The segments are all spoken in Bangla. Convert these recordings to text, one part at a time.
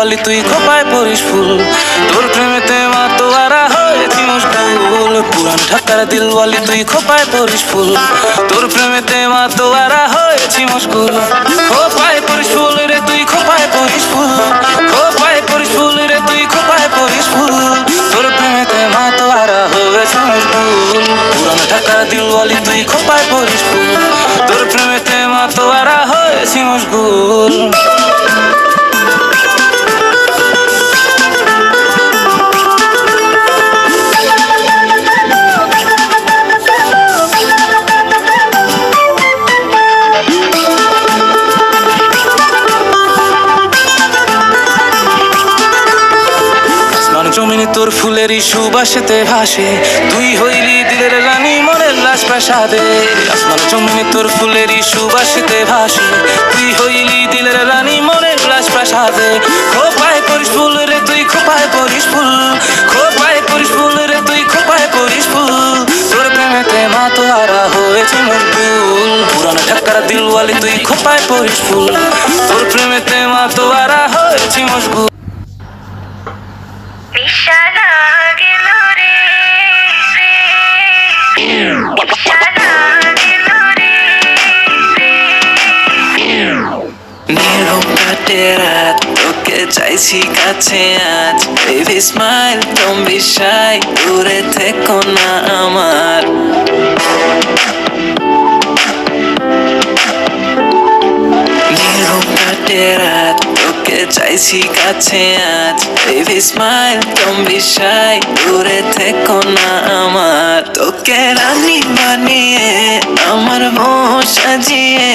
দিলওয়ালি তুই খোপায় পরিস ফুল, তোর প্রেমেতে মাতোয়ারা হয়েছি মশগুল। পুরান ঢাকার দিলওয়ালি তুই খোপায় পরিস ফুল, তোর প্রেমেতে মাতোয়ারা হয়েছি মশগুল। খোপায় পরিস ফুল রে তুই খোপায় পরিস ফুল, খোপায় পরিস ফুল রে তুই খোপায় পরিস ফুল, তোর প্রেমেতে মাতোয়ারা হয়েছি মশগুল। পুরান ঢাকার দিলওয়ালি তুই খোপায় পরিস ফুল, তোর প্রেমেতে মাতোয়ারা হয়েছি মশগুল। জমিনে তোর ফুলেরই সুবাসেতে ভাসে, তুই হইলি দিলের রানী মনের লাশ প্রাসাদে। আসমান জমিনে তোর ফুলেরই সুবাসেতে ভাসে, তুই হইলি দিলের রানী মনের লাশ প্রাসাদে। খোপায় পরিস ফুল রে তুই খোপায় পরিস ফুল, খোপায় পরিস ফুল রে তুই খোপায় পরিস ফুল, তোর প্রেমেতে মাতোয়ারা হয়েছে মশগুল। পুরান ঢাকার দিলওয়ালি তুই খোপায় পরিস ফুল, তোর প্রেমেতে মাতোয়ারা হয়েছে মশগুল। নিশানা গেল রে, নিশানা গেল রে। নীরব কাটে রাত, তোকে চাইছি কাছে আজ। Baby smile, don't be shy, দূরে থেকো না আমার। নীরব কাটে রাত, তোকে চাইছি কাছে আজ। Baby smile, don't be shy, দূরে থেকো না আমার। তোকে রানী বানিয়ে আমার বউ সাজিয়ে,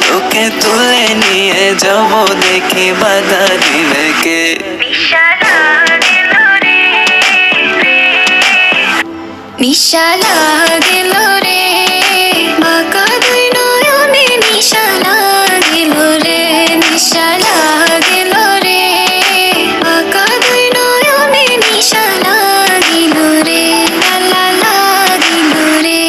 তোকে তুলে নিয়ে যাব দেখি বাদারি রেখে। নিশানা গেল রে, নিশানা গেল রে, বাঁকা দুই নয়নে নিশানা গেল রে, নিশানা গেল রে, বাঁকা দুই নয়নে নিশানা গেল রে, লা লা লা গেল রে।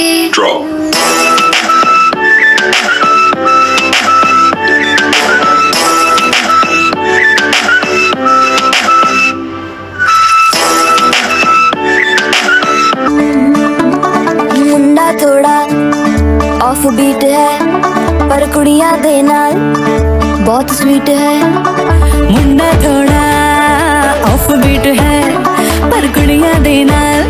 मुंडा थोड़ा ऑफ बीट है पर कुड़िया दे नाल बहुत स्वीट है। मुंडा थोड़ा ऑफ बीट है पर कुड़िया दे नाल